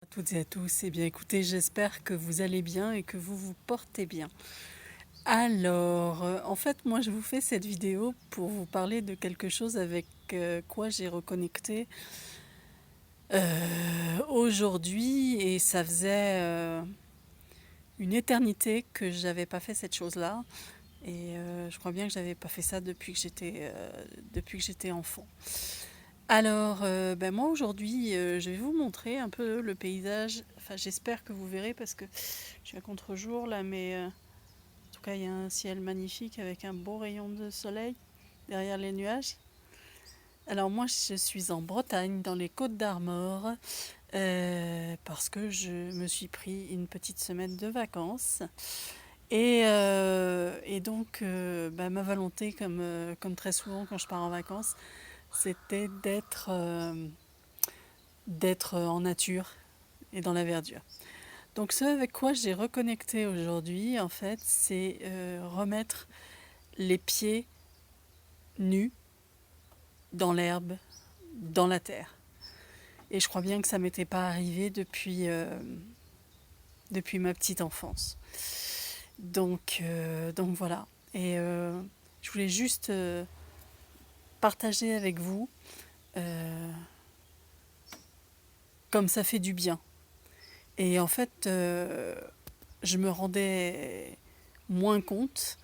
À toutes et à tous, eh bien écoutez, j'espère que vous allez bien et que vous vous portez bien. Alors, en fait, moi je vous fais cette vidéo pour vous parler de quelque chose avec quoi j'ai reconnecté aujourd'hui et ça faisait une éternité que j'avais pas fait cette chose-là et je crois bien que j'avais pas fait ça depuis que j'étais enfant. Alors, ben moi aujourd'hui, je vais vous montrer un peu le paysage. Enfin, j'espère que vous verrez parce que je suis à contre-jour là, mais en tout cas, il y a un ciel magnifique avec un beau rayon de soleil derrière les nuages. Alors moi, je suis en Bretagne, dans les Côtes d'Armor, parce que je me suis pris une petite semaine de vacances. Et donc, bah, ma volonté, comme très souvent quand je pars en vacances, c'était d'être en nature et dans la verdure. Donc ce avec quoi j'ai reconnecté aujourd'hui, en fait, c'est remettre les pieds nus dans l'herbe, dans la terre. Et je crois bien que ça m'était pas arrivé depuis ma petite enfance. Donc voilà. Et je voulais juste partager avec vous comme ça fait du bien. Et en fait, je me rendais moins compte,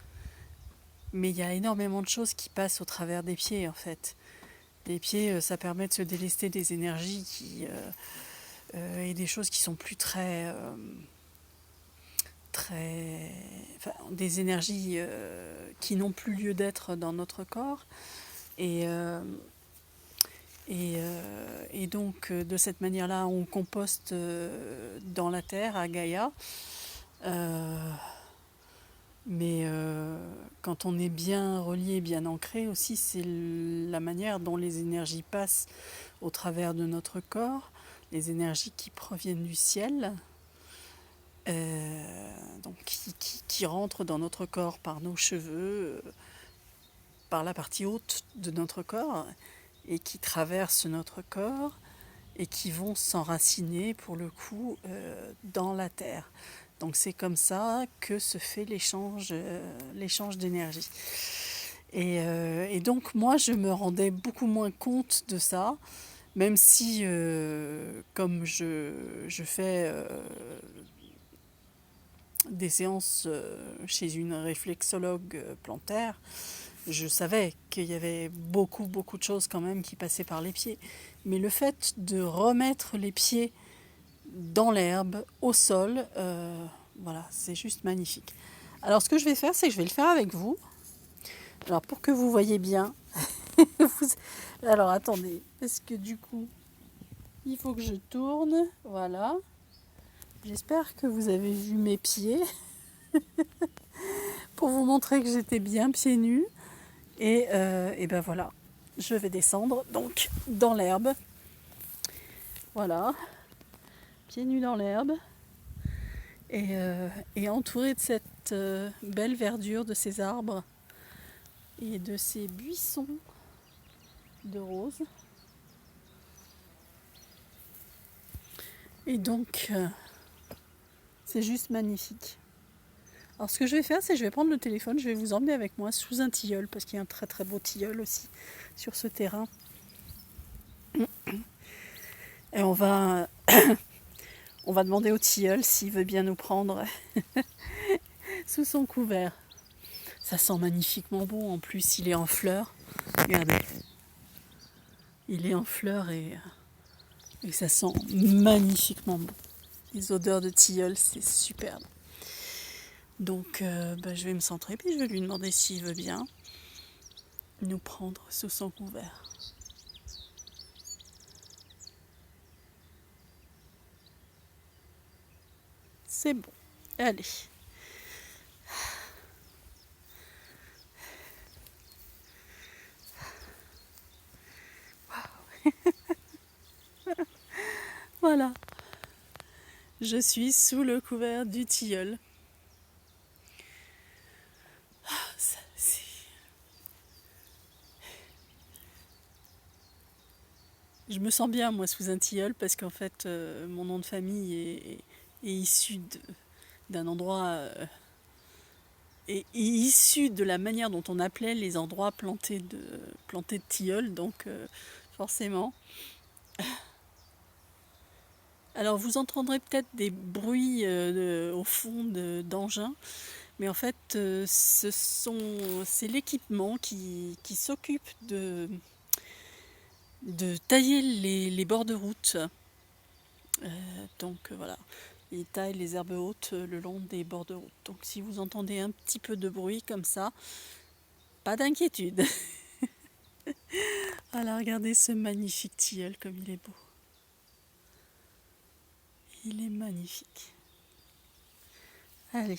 mais il y a énormément de choses qui passent au travers des pieds en fait. Les pieds, ça permet de se délester des énergies et des choses qui sont plus enfin, des énergies qui n'ont plus lieu d'être dans notre corps. Et, euh, et donc, de cette manière-là, on composte dans la terre, à Gaïa. Euh, mais quand on est bien relié, bien ancré aussi, c'est la manière dont les énergies passent au travers de notre corps, les énergies qui proviennent du ciel, donc qui rentrent dans notre corps par nos cheveux, par la partie haute de notre corps, et qui traversent notre corps, et qui vont s'enraciner pour le coup dans la terre. Donc c'est comme ça que se fait l'échange d'énergie. Et donc moi je me rendais beaucoup moins compte de ça, même si comme je fais des séances chez une réflexologue plantaire, je savais qu'il y avait beaucoup de choses quand même qui passaient par les pieds. Mais le fait de remettre les pieds dans l'herbe, au sol, voilà, c'est juste magnifique. Alors ce que je vais faire, c'est que je vais le faire avec vous. Alors pour que vous voyez bien, alors attendez, parce que du coup, il faut que je tourne, voilà. J'espère que vous avez vu mes pieds pour vous montrer que j'étais bien pieds nus. Et ben voilà, je vais descendre donc dans l'herbe. Voilà, pieds nus dans l'herbe. Et entouré de cette belle verdure de ces arbres et de ces buissons de roses. Et donc, c'est juste magnifique. Alors ce que je vais faire, c'est que je vais prendre le téléphone, je vais vous emmener avec moi sous un tilleul, parce qu'il y a un très beau tilleul aussi sur ce terrain. Et on va demander au tilleul s'il veut bien nous prendre sous son couvert. Ça sent magnifiquement bon, en plus il est en fleurs. Regardez, il est en fleurs et ça sent magnifiquement bon. Les odeurs de tilleul, c'est superbe. Donc je vais me centrer, puis je vais lui demander s'il veut bien nous prendre sous son couvert. C'est bon. Allez. Voilà. Je suis sous le couvert du tilleul. Je me sens bien, moi, sous un tilleul, parce qu'en fait, mon nom de famille est issu d'un endroit, est issu de la manière dont on appelait les endroits plantés de tilleuls, donc forcément. Alors, vous entendrez peut-être des bruits au fond d'engins, mais en fait, c'est l'équipement qui s'occupe de tailler les bords de route. Donc voilà, ils taillent les herbes hautes le long des bords de route. Donc si vous entendez un petit peu de bruit comme ça, pas d'inquiétude. Voilà, regardez ce magnifique tilleul comme il est beau. Il est magnifique. Allez.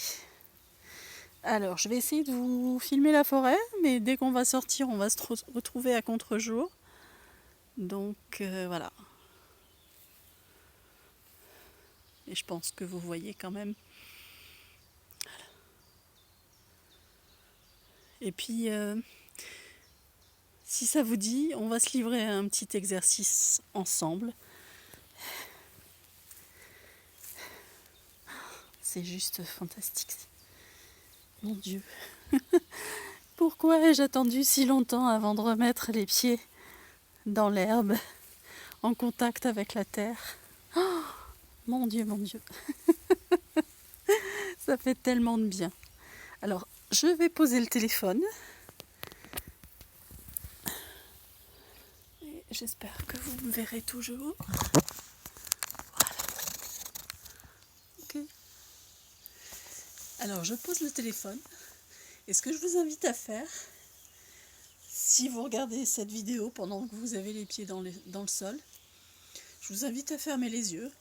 Alors, je vais essayer de vous filmer la forêt, mais dès qu'on va sortir, on va se retrouver à contre-jour. Donc voilà. Et je pense que vous voyez quand même. Et puis, si ça vous dit, on va se livrer à un petit exercice ensemble. C'est juste fantastique. Mon Dieu. Pourquoi ai-je attendu si longtemps avant de remettre les pieds dans l'herbe, en contact avec la terre? Oh, mon Dieu, mon Dieu. Ça fait tellement de bien. Alors, je vais poser le téléphone. Et j'espère que vous me verrez toujours. Voilà. Ok. Alors, je pose le téléphone. Et ce que je vous invite à faire, si vous regardez cette vidéo pendant que vous avez les pieds dans le sol, je vous invite à fermer les yeux,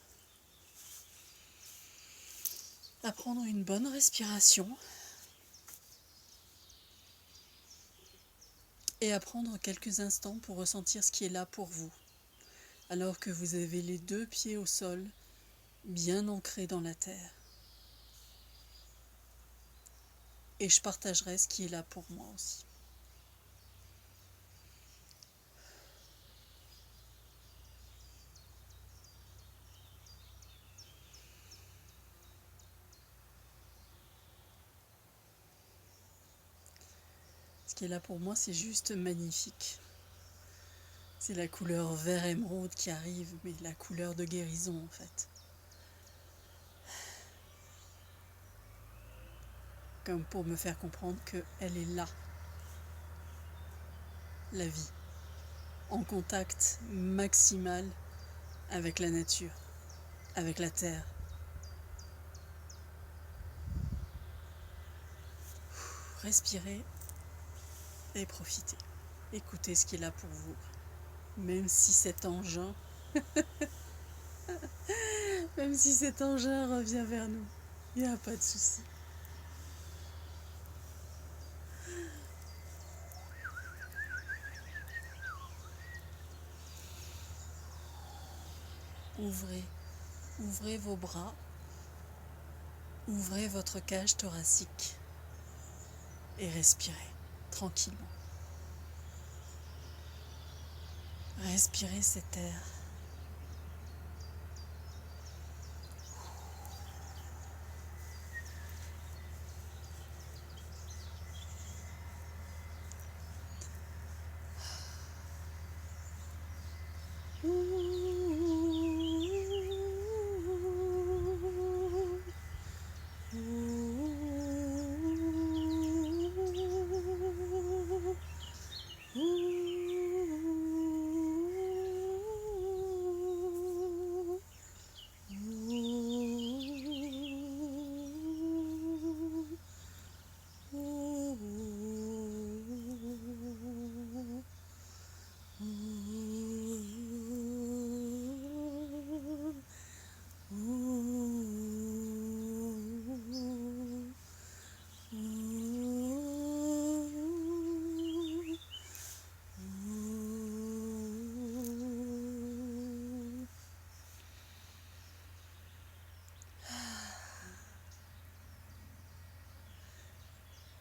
à prendre une bonne respiration et à prendre quelques instants pour ressentir ce qui est là pour vous, alors que vous avez les deux pieds au sol, bien ancrés dans la terre. Et je partagerai ce qui est là pour moi aussi. Ce qui est là pour moi, c'est juste magnifique. C'est la couleur vert émeraude qui arrive, mais la couleur de guérison en fait. Comme pour me faire comprendre qu'elle est là, la vie, en contact maximal avec la nature, avec la terre. Respirez et profitez. Écoutez ce qui est là pour vous. Même si cet engin, revient vers nous, il n'y a pas de souci. Ouvrez vos bras, ouvrez votre cage thoracique et respirez tranquillement. Respirez cet air.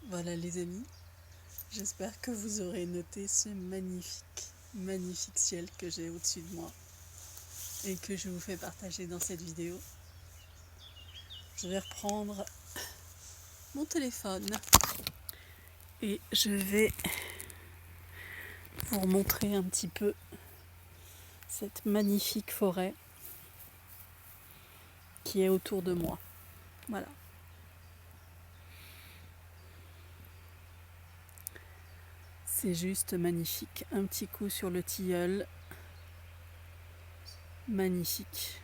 Voilà les amis, j'espère que vous aurez noté ce magnifique magnifique ciel que j'ai au-dessus de moi et que je vous fais partager dans cette vidéo. Je vais reprendre mon téléphone et je vais vous remontrer un petit peu cette magnifique forêt qui est autour de moi. Voilà. C'est juste magnifique. Un petit coup sur le tilleul. Magnifique.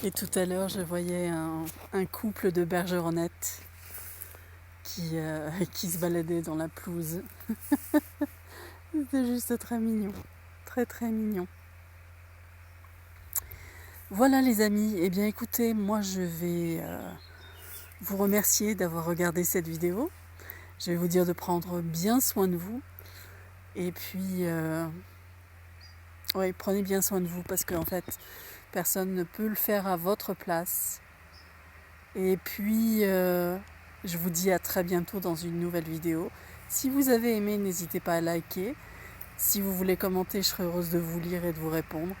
Et tout à l'heure, je voyais un couple de bergeronnettes qui se baladait dans la pelouse. C'était juste très mignon. Très très mignon. Voilà les amis. Eh bien écoutez, moi je vais vous remercier d'avoir regardé cette vidéo. Je vais vous dire de prendre bien soin de vous. Et puis, prenez bien soin de vous parce qu'en fait, personne ne peut le faire à votre place. Et puis, je vous dis à très bientôt dans une nouvelle vidéo. Si vous avez aimé, n'hésitez pas à liker. Si vous voulez commenter, je serai heureuse de vous lire et de vous répondre.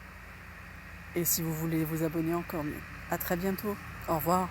Et si vous voulez vous abonner, encore mieux. À très bientôt. Au revoir.